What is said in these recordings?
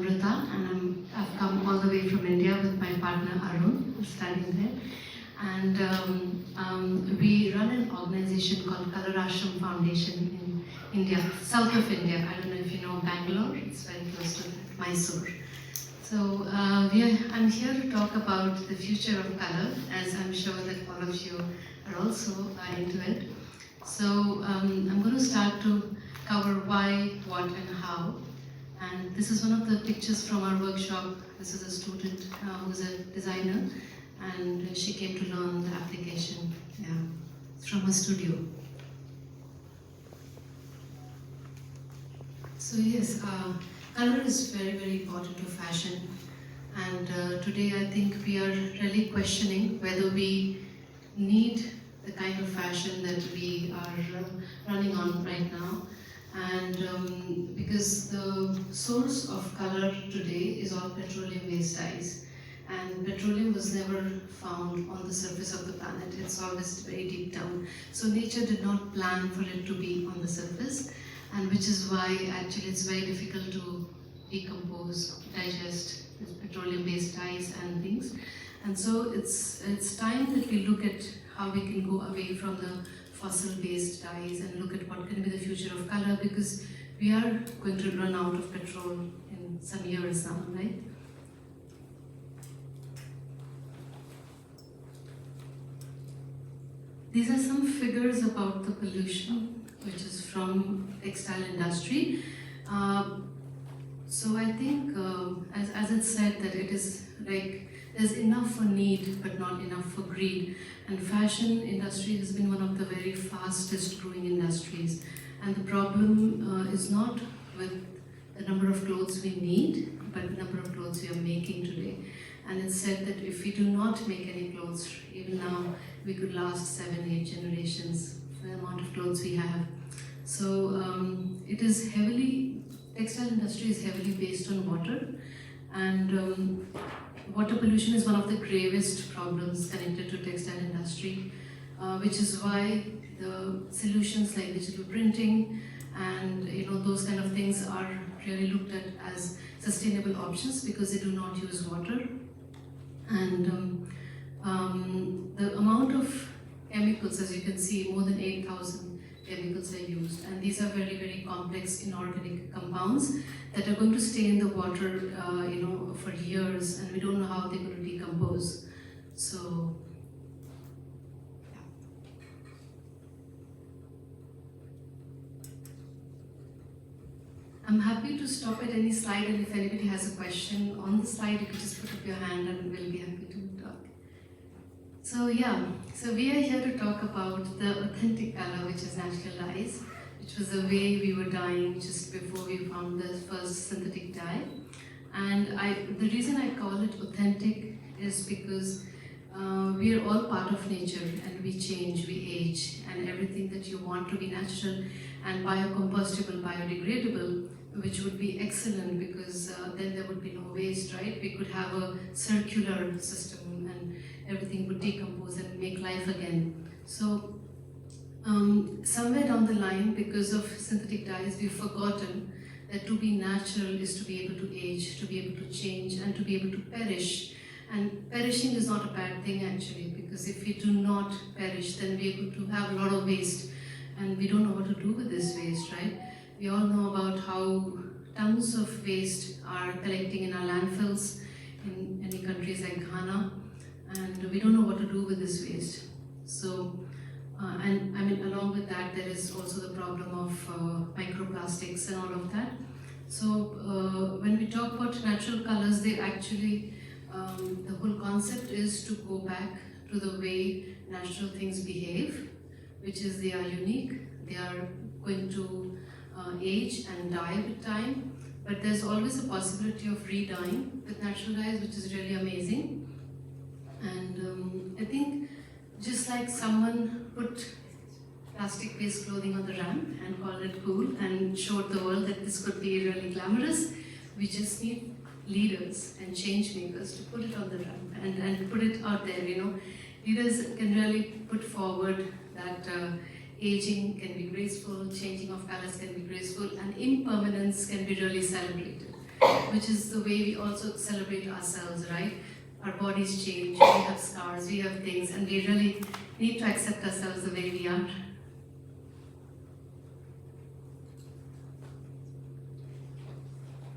Amrita, and I've come all the way from India with my partner Arun, who's standing there. And we run an organization called Colour Ashram Foundation in India, south of India. I don't know if you know Bangalore, it's very close to Mysore. So I'm here to talk about the future of colour, as I'm sure that all of you are also into it. So I'm going to start to cover why, what and how. And this is one of the pictures from our workshop. This is a student who's a designer, and she came to learn the application from her studio. So yes, color is very, very important to fashion. And today I think we are really questioning whether we need the kind of fashion that we are running on right now. And because the source of color today is all petroleum-based dyes. And petroleum was never found on the surface of the planet. It's always very deep down. So nature did not plan for it to be on the surface, and which is why actually it's very difficult to decompose, digest petroleum-based dyes and things. And so it's time that we look at how we can go away from the fossil-based dyes and look at what can be the future of color, because we are going to run out of petrol in some years now, right? These are some figures about the pollution, which is from textile industry. So I think, as it said, that it is like there's enough for need, but not enough for greed. And fashion industry has been one of the very fastest growing industries. And the problem is not with the number of clothes we need, but the number of clothes we are making today. And it's said that if we do not make any clothes, even now, we could last 7-8 generations for the amount of clothes we have. So it is heavily, textile industry is heavily based on water. And water pollution is one of the gravest problems connected to textile industry, which is why the solutions like digital printing and those kind of things are really looked at as sustainable options, because they do not use water. And the amount of chemicals, as you can see, more than 8,000 chemicals are used, and these are very, very complex inorganic compounds that are going to stay in the water for years, and we don't know how they're going to decompose. So yeah. I'm happy to stop at any slide, and if anybody has a question on the slide, you can just put up your hand and we'll be happy to talk. So yeah, so we are here to talk about the authentic color, which is natural dyes, which was the way we were dyeing just before we found the first synthetic dye. And the reason I call it authentic is because we are all part of nature, and we change, we age, and everything that you want to be natural and biocompostable, biodegradable, which would be excellent, because then there would be no waste, right? We could have a circular system and everything would decompose and make life again. So somewhere down the line, because of synthetic dyes, we've forgotten that to be natural is to be able to age, to be able to change, and to be able to perish. And perishing is not a bad thing actually, because if we do not perish, then we're going to have a lot of waste, and we don't know what to do with this waste, right? We all know about how tons of waste are collecting in our landfills in many countries like Ghana, and we don't know what to do with this waste. So, and I mean, along with that, there is also the problem of microplastics and all of that. So, when we talk about natural colors, they actually, the whole concept is to go back to the way natural things behave, which is they are unique, they are going to age and die with time, but there's always a possibility of re-dyeing with natural dyes, which is really amazing. And I think just like someone put plastic-based clothing on the ramp and called it cool and showed the world that this could be really glamorous, we just need leaders and change makers to put it on the ramp and put it out there, Leaders can really put forward that aging can be graceful, changing of colors can be graceful, and impermanence can be really celebrated. which is the way we also celebrate ourselves, right? Our bodies change, we have scars, we have things, and we really need to accept ourselves the way we are.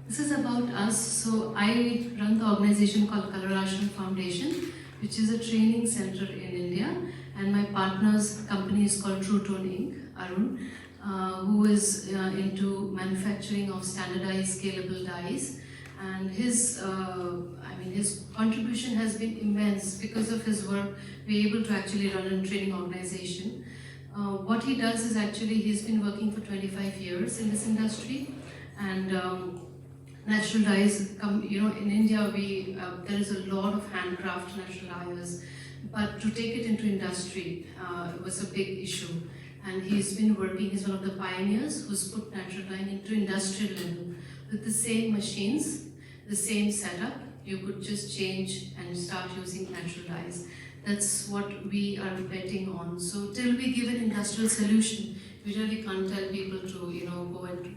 This is about us. So I run the organization called Colour Ashram Foundation, which is a training center in India, and my partner's company is called True Tone Inc., Arun, who is into manufacturing of standardized scalable dyes. And his contribution has been immense. Because of his work, we're able to actually run a training organization. What he does is actually, he's been working for 25 years in this industry, and natural dyes come, in India there is a lot of handcraft natural dyes, but to take it into industry was a big issue. And he's been working, he's one of the pioneers who's put natural dyeing into industrial level. With the same machines, the same setup, you could just change and start using natural dyes. That's what we are betting on. So till we give an industrial solution, we really can't tell people to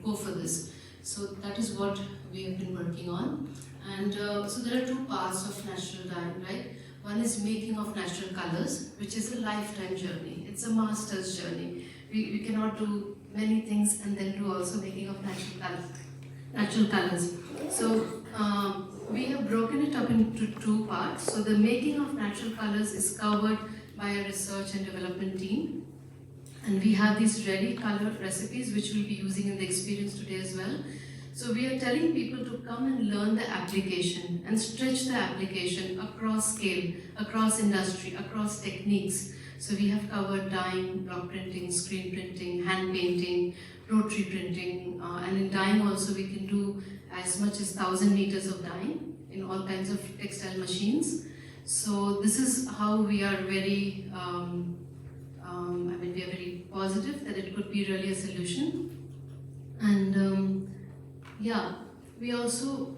go for this. So that is what we have been working on. And so there are two parts of natural dyeing, right? One is making of natural colors, which is a lifetime journey. It's a master's journey. We cannot do many things and then do also making of natural colors. So we have broken it up into two parts. So the making of natural colors is covered by a research and development team. And we have these ready color recipes which we'll be using in the experience today as well. So we are telling people to come and learn the application and stretch the application across scale, across industry, across techniques. So we have covered dyeing, block printing, screen printing, hand painting, rotary printing, and in dyeing also we can do as much as 1,000 meters of dyeing in all kinds of textile machines. So this is how we are very, we are very positive that it could be really a solution. And we also,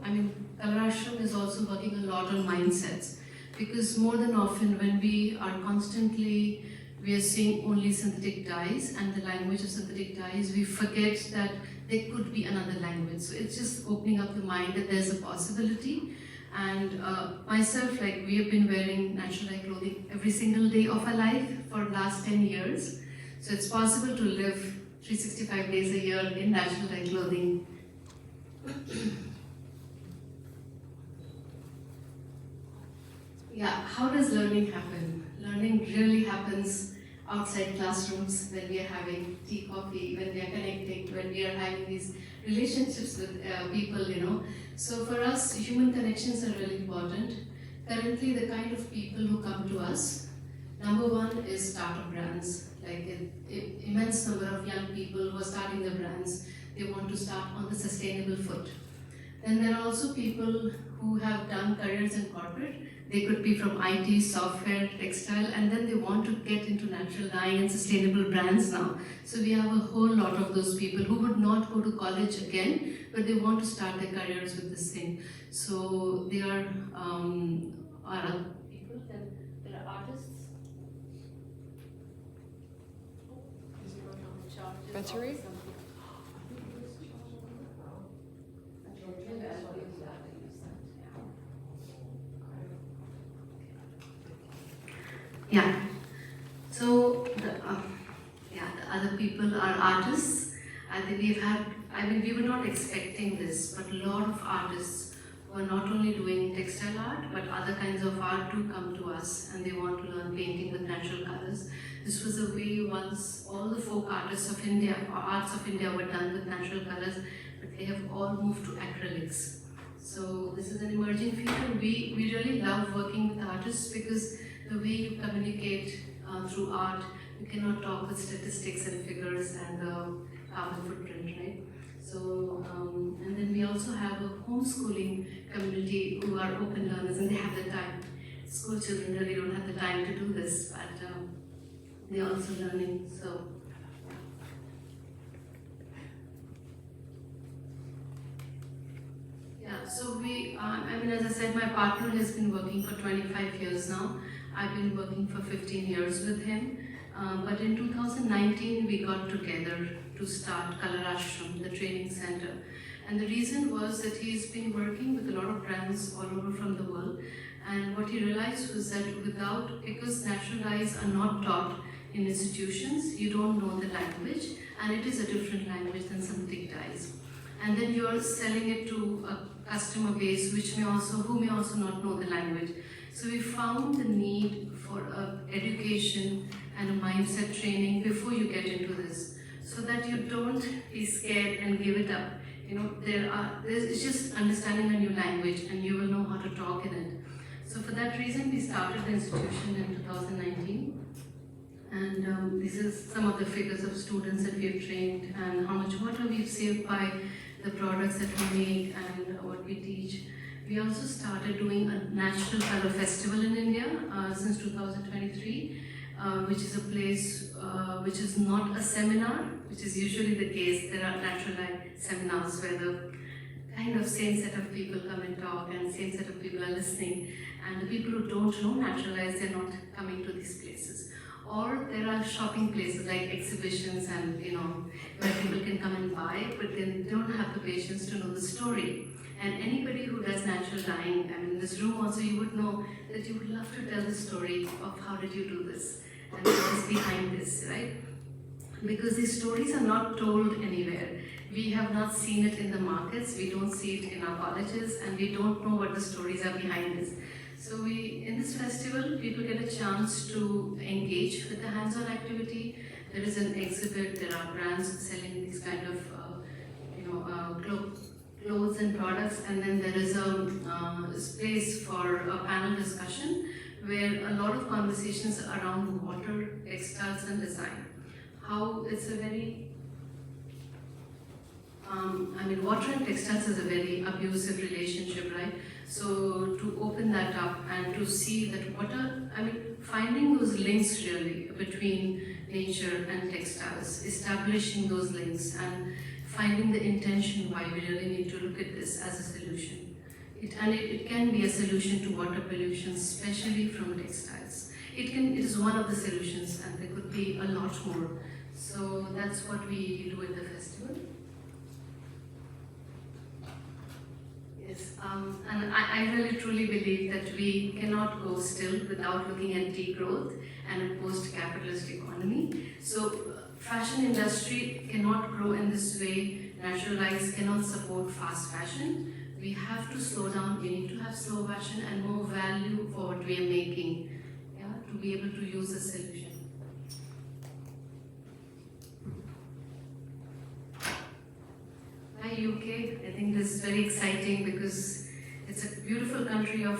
Colour Ashram is also working a lot on mindsets, because more than often when we are seeing only synthetic dyes and the language of synthetic dyes, we forget that there could be another language. So it's just opening up the mind that there's a possibility. And myself, we have been wearing natural dye clothing every single day of our life for the last 10 years. So it's possible to live 365 days a year in natural dye clothing. How does learning happen? Learning really happens outside classrooms, when we are having tea, coffee, when we are connecting, when we are having these relationships with people, So for us, human connections are really important. Currently, the kind of people who come to us, number one is startup brands. An immense number of young people who are starting their brands, they want to start on the sustainable foot. Then there are also people who have done careers in corporate. They could be from IT, software, textile, and then they want to get into natural dyeing and sustainable brands now. So we have a whole lot of those people who would not go to college again, but they want to start their careers with this thing. So they are people, there are artists. Battery? So the other people are artists. We were not expecting this, but a lot of artists who are not only doing textile art, but other kinds of art do come to us, and they want to learn painting with natural colors. This was a way once all the folk artists of India, or arts of India, were done with natural colors, but they have all moved to acrylics. So this is an emerging field, and we really love working with artists, because the way you communicate through art, you cannot talk with statistics and figures and carbon footprint, right? So, and then we also have a homeschooling community who are open learners, and they have the time. School children really don't have the time to do this, but they're also learning. So. So as I said, my partner has been working for 25 years now. I've been working for 15 years with him. But in 2019, we got together to start Colour Ashram, the training center. And the reason was that he's been working with a lot of brands all over from the world. And what he realized was that because natural dyes are not taught in institutions, you don't know the language, and it is a different language than synthetic dyes. And then you're selling it to a customer base who may also not know the language. So we found the need for education and a mindset training before you get into this, so that you don't be scared and give it up. It's just understanding a new language and you will know how to talk in it. So for that reason, we started the institution in 2019. And this is some of the figures of students that we've trained and how much water we've saved by the products that we make and what we teach. We also started doing a natural color festival in India since 2023, which is a place which is not a seminar, which is usually the case. There are natural light seminars where the kind of same set of people come and talk and same set of people are listening, and the people who don't know naturalize, they're not coming to these places. Or there are shopping places like exhibitions and where people can come and buy, but then they don't have the patience to know the story. And anybody who does natural dyeing, in this room also, you would know that you would love to tell the story of how did you do this and what is behind this, right? Because these stories are not told anywhere. We have not seen it in the markets, we don't see it in our colleges, and we don't know what the stories are behind this. So in this festival, people get a chance to engage with the hands-on activity. There is an exhibit, there are brands selling these kind of clothes and products, and then there is a space for a panel discussion where a lot of conversations around water, textiles and design. How it's a very water and textiles is a very abusive relationship, right? So to open that up and to see that finding those links really between nature and textiles, establishing those links and finding the intention why we really need to look at this as a solution. It can be a solution to water pollution, especially from textiles. It is one of the solutions, and there could be a lot more. So that's what we do at the festival. Yes, and I really truly believe that we cannot go still without looking at degrowth and a post-capitalist economy. So fashion industry cannot grow in this way. Natural dyes cannot support fast fashion. We have to slow down. We need to have slow fashion and more value for what we are making, to be able to use a solution. Hi UK, I think this is very exciting because it's a beautiful country of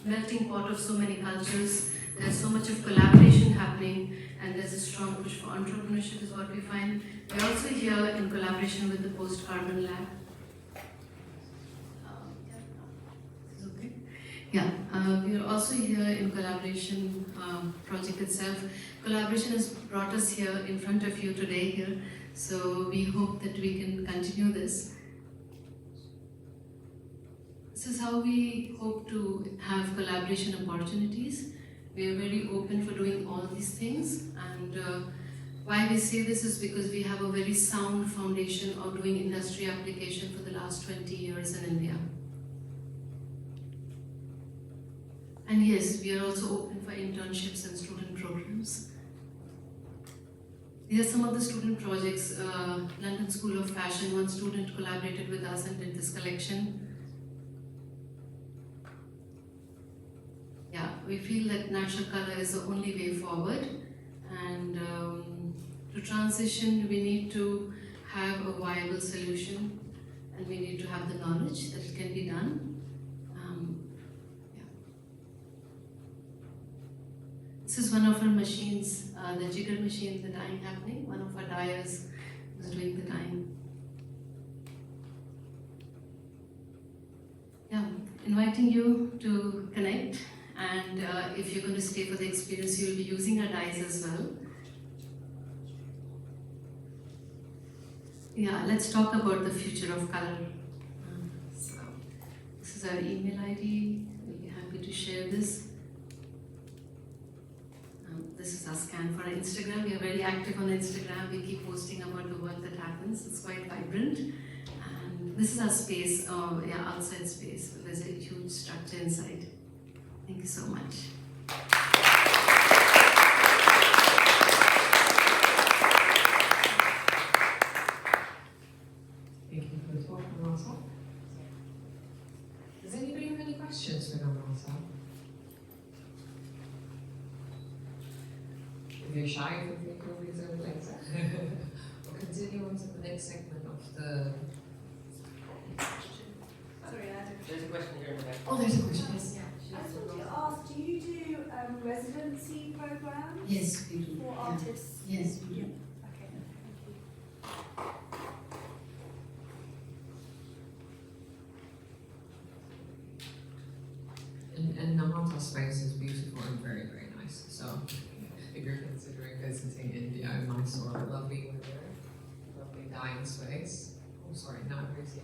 melting pot of so many cultures. There's so much of collaboration happening, and there's a strong push for entrepreneurship is what we find. We're also here in collaboration with the Post-Carbon Lab. We are also here in collaboration, project itself. Collaboration has brought us here in front of you today here. So we hope that we can continue this. This is how we hope to have collaboration opportunities. We are very open for doing all these things, and why we say this is because we have a very sound foundation of doing industry application for the last 20 years in India. And yes, we are also open for internships and student programs. These are some of the student projects. London School of Fashion, one student collaborated with us and did this collection. We feel that natural color is the only way forward, and to transition we need to have a viable solution, and we need to have the knowledge that it can be done. This is one of our machines, the jigger machine, the dyeing happening. One of our dyers was doing the dyeing. Inviting you to connect. And if you're going to stay for the experience, you'll be using our dyes as well. Let's talk about the future of color. So this is our email ID. We'll be happy to share this. This is our scan for our Instagram. We are very active on Instagram. We keep posting about the work that happens. It's quite vibrant. And this is our space, outside space. There's a huge structure inside. Thank you so much. Thank you for the talk, Martha. Does anybody have any questions for Martha? If you're shy, feel free to reserve later. We'll continue on to the next segment of the... Sorry, Adam. There's a question here in the back. Oh, there's a question. Yes. I just wanted to ask, do you do residency programs Yes, we do. for artists? Yes, we do. Okay, thank you. And Namata space is beautiful and very, very nice. So if you're considering visiting India in Mysore, lovely weather, lovely dying space. Oh, sorry, now I'm raising